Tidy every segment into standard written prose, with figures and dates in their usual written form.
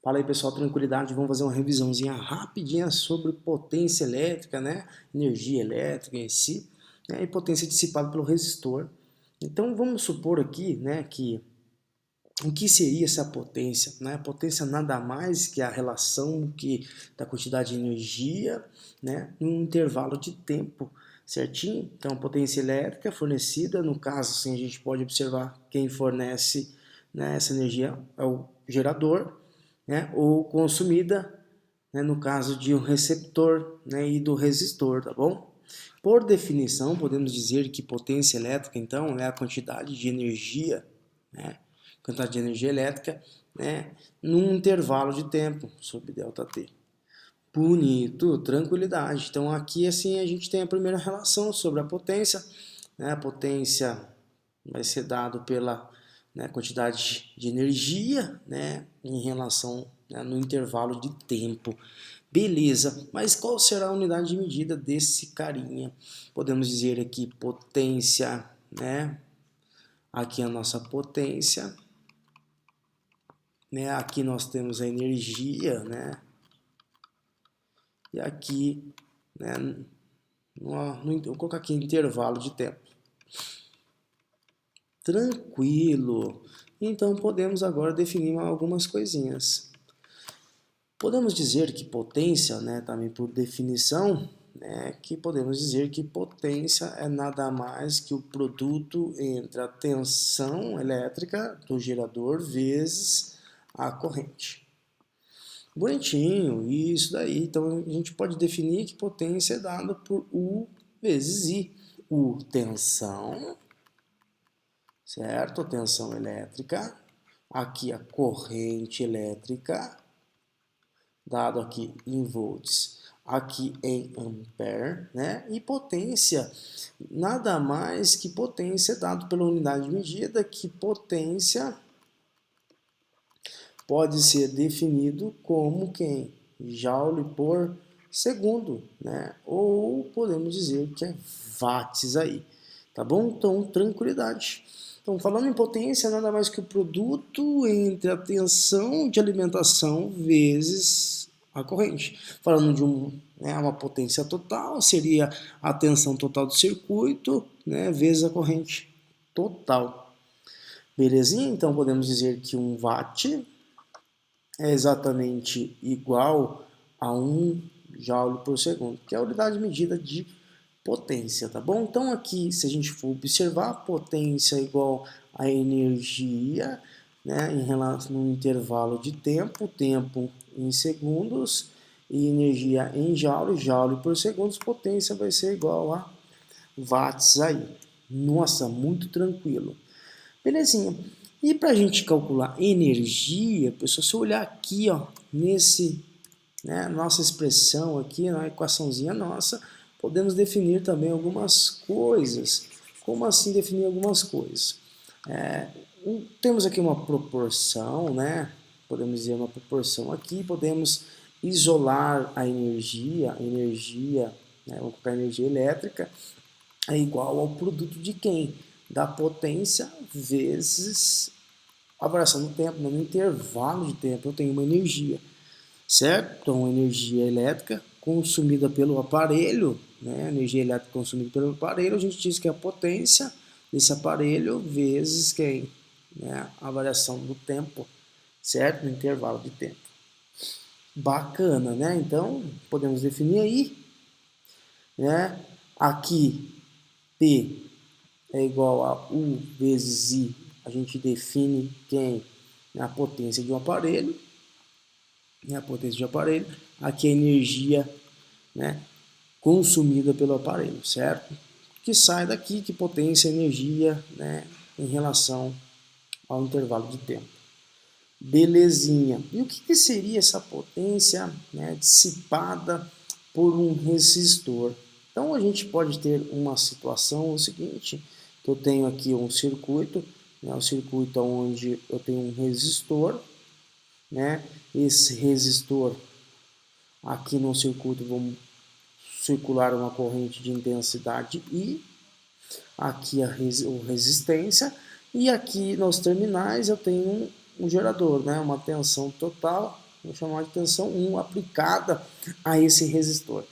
Fala aí, pessoal, tranquilidade, vamos fazer uma revisãozinha rapidinha sobre potência elétrica, né? Energia elétrica em si, né? E potência dissipada pelo resistor. Então vamos supor aqui, né, que o que seria essa potência, né? A potência nada mais que a relação da quantidade de energia, né, num intervalo de tempo, certinho? Então a potência elétrica fornecida, no caso, assim, a gente pode observar quem fornece, né, essa energia é o gerador, né, ou consumida, né, no caso de um receptor, né, e do resistor, tá bom? Por definição, podemos dizer que potência elétrica, então, é a quantidade de energia, né, quantidade de energia elétrica, né, num intervalo de tempo sobre ΔT. Bonito, tranquilidade. Então aqui assim a gente tem a primeira relação sobre a potência, né? A potência vai ser dado pela, né, quantidade de energia, né, em relação, né, no intervalo de tempo. Beleza, mas qual será a unidade de medida desse carinha? Podemos dizer aqui potência, né? Aqui a nossa potência, né? Aqui nós temos a energia, né? E aqui, né, vou colocar aqui intervalo de tempo. Tranquilo. Então podemos agora definir algumas coisinhas. Podemos dizer que potência, né, também por definição, né, que podemos dizer que potência é nada mais que o produto entre a tensão elétrica do gerador vezes a corrente. Bonitinho, isso daí. Então a gente pode definir que potência é dada por U vezes I. U, tensão, certo? Tensão elétrica. Aqui a corrente elétrica, dado aqui em volts, aqui em ampere, né? E potência, nada mais que potência é dado pela unidade de medida, que potência pode ser definido como quem? Joule por segundo, né? Ou podemos dizer que é watts aí, tá bom? Então, tranquilidade. Então, falando em potência, nada mais que o produto entre a tensão de alimentação vezes a corrente. Falando de uma potência total, seria a tensão total do circuito, né, vezes a corrente total. Belezinha? Então, podemos dizer que 1 watt é exatamente igual a 1 joule por segundo, que é a unidade medida de potência, tá bom? Então aqui, se a gente for observar, potência é igual a energia, né, em relação no intervalo de tempo, tempo em segundos, e energia em joule, joule por segundos, potência vai ser igual a watts aí. Nossa, muito tranquilo. Belezinha. E para a gente calcular energia, pessoal, se eu olhar aqui, ó, né, nossa expressão aqui, na equaçãozinha nossa, podemos definir também algumas coisas. Como assim definir algumas coisas? Temos aqui uma proporção, né? Podemos dizer uma proporção aqui, podemos isolar a energia, né, vamos colocar energia elétrica, é igual ao produto de quem? Da potência vezes a variação do tempo, no intervalo de tempo eu tenho uma energia, certo? Então, energia elétrica consumida pelo aparelho, né? Energia elétrica consumida pelo aparelho, a gente diz que é a potência desse aparelho vezes quem? Né? A variação do tempo, certo? No intervalo de tempo. Bacana, né? Então, podemos definir aí, né? Aqui, P é igual a U vezes I, a gente define quem? A potência de um aparelho, né? A potência de um aparelho, aqui a energia, né, consumida pelo aparelho, certo? Que sai daqui, que potência, energia, né, em relação ao intervalo de tempo. Belezinha. E o que seria essa potência, né, dissipada por um resistor? Então a gente pode ter uma situação o seguinte, que eu tenho aqui um circuito, né, um circuito onde eu tenho um resistor, né, esse resistor aqui no circuito vamos circular uma corrente de intensidade I, aqui a resistência, e aqui nos terminais eu tenho um gerador, né, uma tensão total vou chamar de tensão 1 aplicada a esse resistor.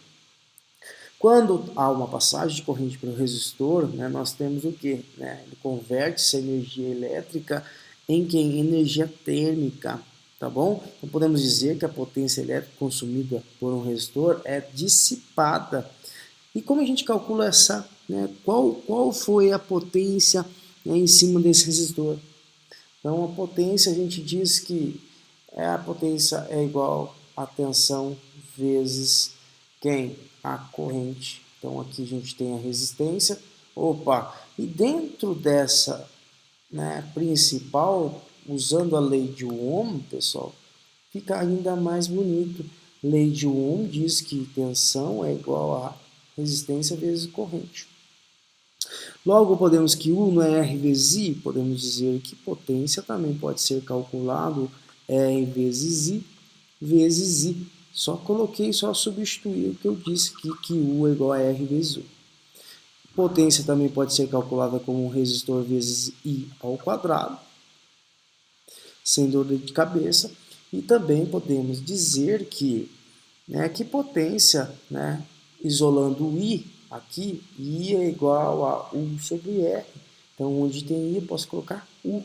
Quando há uma passagem de corrente pelo resistor, né, nós temos o que? Né? Ele converte essa energia elétrica em energia térmica, tá bom? Então podemos dizer que a potência elétrica consumida por um resistor é dissipada. E como a gente calcula essa, né, qual foi a potência, né, em cima desse resistor? Então a potência a gente diz que a potência é igual a tensão vezes quem? A corrente. Então aqui a gente tem a resistência. Opa! E dentro dessa, né, principal, usando a lei de Ohm, pessoal, fica ainda mais bonito. Lei de Ohm diz que tensão é igual a resistência vezes corrente. Logo, podemos que U não é R vezes I, podemos dizer que potência também pode ser calculado R vezes I. Só substituir o que eu disse aqui, que U é igual a R vezes U. Potência também pode ser calculada como um resistor vezes I ao quadrado, sem dor de cabeça. E também podemos dizer que, né, que potência, né, isolando o I, aqui, I é igual a U sobre R. Então, onde tem I, eu posso colocar U.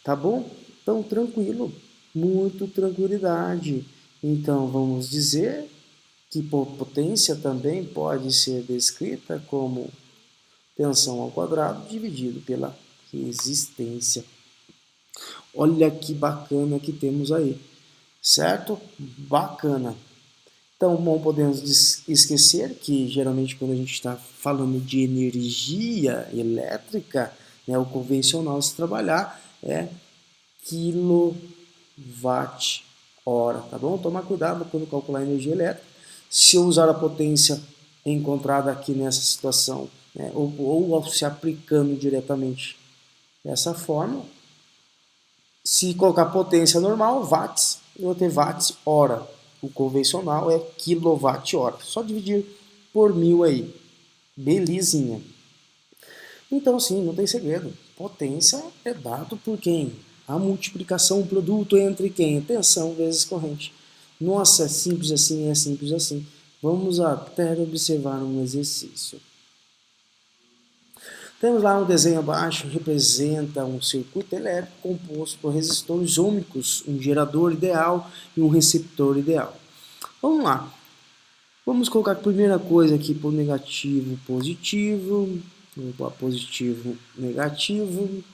Tá bom? Então, tranquilo. Muito tranquilidade. Então, vamos dizer que potência também pode ser descrita como tensão ao quadrado dividido pela resistência. Olha que bacana que temos aí. Certo? Bacana. Então, não podemos esquecer que, geralmente, quando a gente está falando de energia elétrica, né, o convencional se trabalhar é quilowatt-hora, tá bom? Tomar cuidado quando calcular energia elétrica. Se eu usar a potência encontrada aqui nessa situação, né, ou se aplicando diretamente dessa forma, se colocar potência normal, watts, eu vou ter watts-hora. O convencional é quilowatt-hora. Só dividir por 1000 aí. Belezinha. Então, sim, não tem segredo. Potência é dado por quem? A multiplicação do produto entre quem? Tensão vezes corrente. Nossa, é simples assim, é simples assim. Vamos até observar um exercício. Temos lá um desenho abaixo, representa um circuito elétrico composto por resistores ohmicos, um gerador ideal e um receptor ideal. Vamos lá. Vamos colocar a primeira coisa aqui por negativo, positivo, positivo, negativo.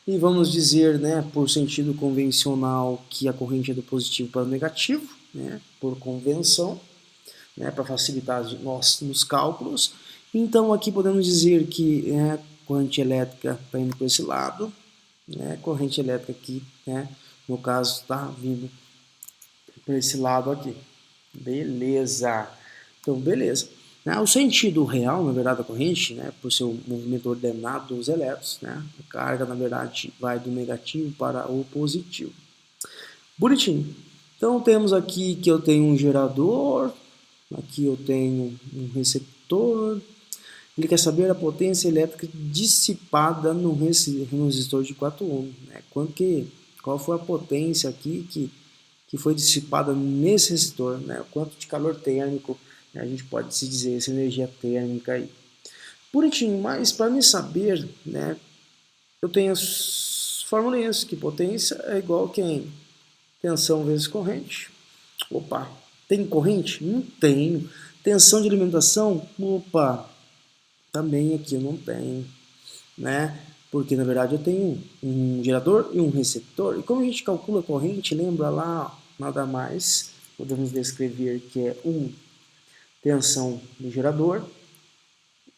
E vamos dizer, né, por sentido convencional, que a corrente é do positivo para o negativo, né, por convenção, né, para facilitar nós nos cálculos. Então aqui podemos dizer que corrente elétrica está indo para esse lado, né, corrente elétrica aqui, né, no caso está vindo para esse lado aqui. Beleza. Então, beleza. O sentido real, na verdade, da corrente, né, por ser o movimento ordenado dos elétrons, né, a carga, na verdade, vai do negativo para o positivo. Bonitinho. Então, temos aqui que eu tenho um gerador, aqui eu tenho um receptor. Ele quer saber a potência elétrica dissipada no resistor de 4 ohms. Né? Qual foi a potência aqui que foi dissipada nesse resistor? Né? Quanto de calor térmico, né, a gente pode se dizer, essa energia térmica aí. Bonitinho, mas para me saber, né, eu tenho as formulinhas, que potência é igual a quem? Tensão vezes corrente. Opa, tem corrente? Não tenho. Tensão de alimentação? Opa, também aqui eu não tenho, né? Porque na verdade eu tenho um gerador e um receptor. E como a gente calcula a corrente, lembra lá, nada mais, podemos descrever que é tensão do gerador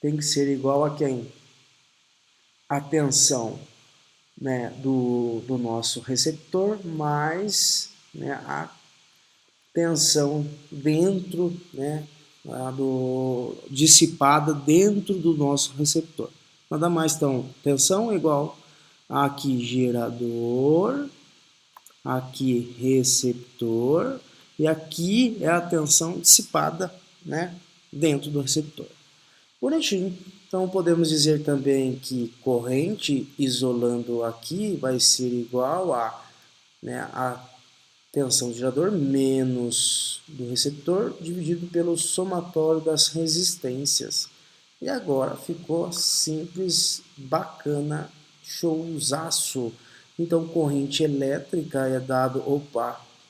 tem que ser igual a quem? A tensão, né, do nosso receptor mais, né, a tensão dentro, né, dissipada dentro do nosso receptor. Nada mais, então, tensão é igual a aqui gerador, aqui receptor, e aqui é a tensão dissipada, né, dentro do receptor. Bonitinho. Então podemos dizer também que corrente isolando aqui vai ser igual a, né, a tensão do gerador menos do receptor dividido pelo somatório das resistências. E agora ficou simples, bacana, showzaço. Então, corrente elétrica é dado,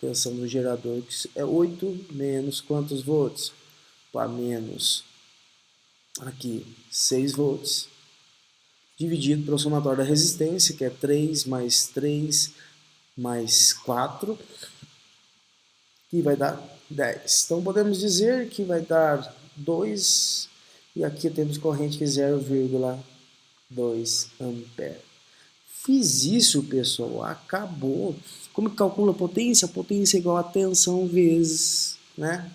tensão do gerador que é 8 menos quantos volts? Menos aqui 6 volts, dividido pelo somatório da resistência, que é 3 mais 4, que vai dar 10. Então, podemos dizer que vai dar 2, e aqui temos corrente que é 0,2 ampere. Fiz isso, pessoal, acabou. Como que calcula a potência? A potência é igual a tensão vezes, né,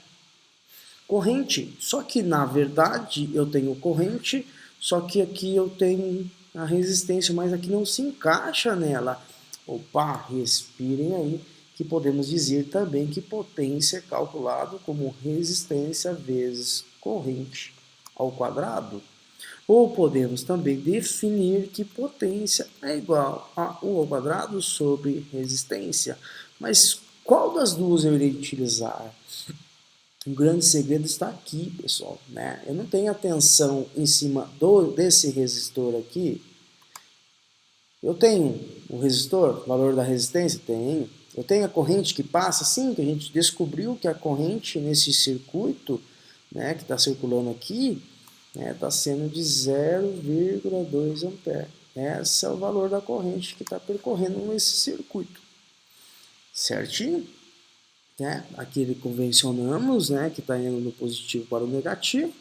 corrente. Só que, na verdade, eu tenho corrente, só que aqui eu tenho a resistência, mas aqui não se encaixa nela. Respirem aí, que podemos dizer também que potência é calculado como resistência vezes corrente ao quadrado. Ou podemos também definir que potência é igual a U ao quadrado sobre resistência. Mas qual das duas eu irei utilizar? O grande segredo está aqui, pessoal, né? Eu não tenho a tensão em cima desse resistor aqui. Eu tenho o resistor, o valor da resistência? Tenho. Eu tenho a corrente que passa? Sim, que a gente descobriu que a corrente nesse circuito, né, que está circulando aqui, está sendo de 0,2 ampere. Esse é o valor da corrente que está percorrendo nesse circuito. Certinho? Aqui ele convencionamos, que está indo do positivo para o negativo.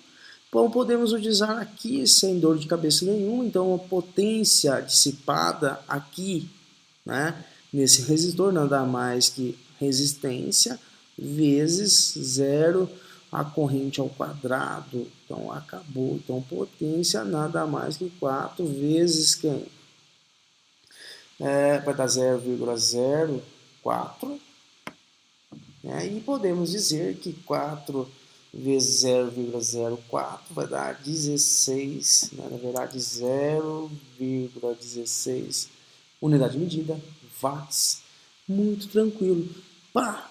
Então, podemos utilizar aqui sem dor de cabeça nenhuma. Então, a potência dissipada aqui, nesse resistor, nada mais que resistência vezes 0 a corrente ao quadrado. Então, acabou. Então, potência nada mais que 4 vezes quem? Vai dar 0,04. E podemos dizer que 4 vezes 0,04 vai dar 16, na verdade 0,16 unidade de medida, watts. Muito tranquilo.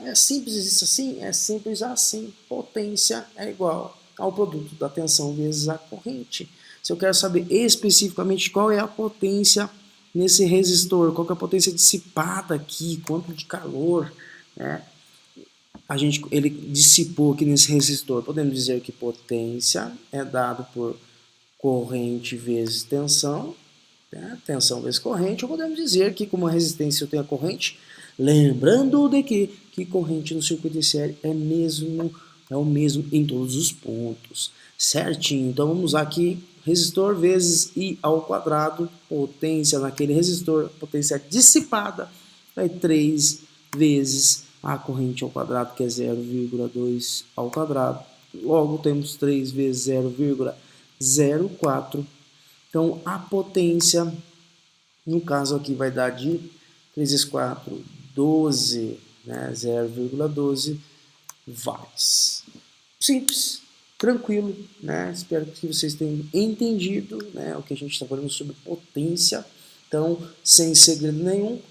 É simples isso assim? É simples assim. Potência é igual ao produto da tensão vezes a corrente. Se eu quero saber especificamente qual é a potência nesse resistor, qual que é a potência dissipada aqui, quanto de calor, ele dissipou aqui nesse resistor. Podemos dizer que potência é dado por corrente vezes tensão, tensão vezes corrente, ou podemos dizer que como a resistência eu tenho a corrente, lembrando de que corrente no circuito de série é o mesmo em todos os pontos, certinho. Então vamos usar aqui resistor vezes I ao quadrado, potência naquele resistor, potência dissipada, é 3 vezes a corrente ao quadrado, que é 0,2 ao quadrado. Logo temos 3 vezes 0,04. Então a potência, no caso aqui, vai dar de 3 vezes 4, 12, 0,12 watts. Simples, tranquilo, Espero que vocês tenham entendido, o que a gente está falando sobre potência. Então, sem segredo nenhum,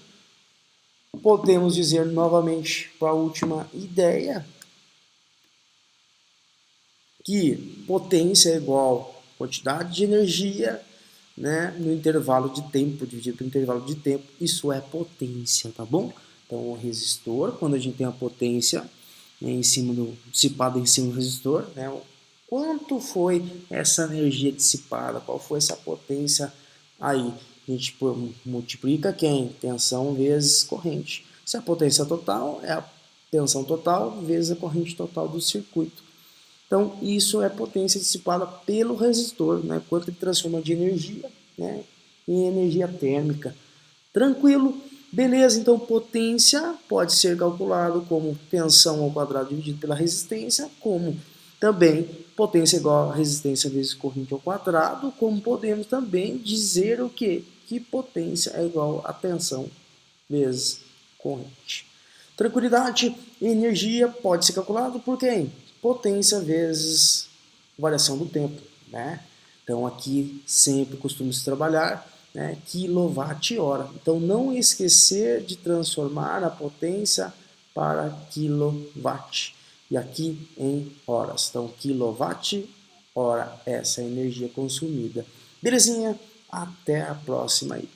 podemos dizer novamente para a última ideia que potência é igual a quantidade de energia, no intervalo de tempo, dividido pelo intervalo de tempo. Isso é potência, tá bom? Então, o resistor, quando a gente tem a potência dissipada em cima do resistor, quanto foi essa energia dissipada? Qual foi essa potência aí? A gente multiplica quem? Tensão vezes corrente. Se a potência total é a tensão total vezes a corrente total do circuito. Então, isso é potência dissipada pelo resistor, quanto ele transforma de energia em energia térmica. Tranquilo? Beleza, então potência pode ser calculado como tensão ao quadrado dividido pela resistência, como também potência igual a resistência vezes corrente ao quadrado, como podemos também dizer o quê? Que potência é igual a tensão vezes corrente. Tranquilidade, energia pode ser calculado por quem? Potência vezes variação do tempo, Então aqui sempre costuma-se trabalhar quilowatt-hora. Então não esquecer de transformar a potência para quilowatt. E aqui em horas. Então, quilowatt hora, essa é a energia consumida. Belezinha? Até a próxima aí.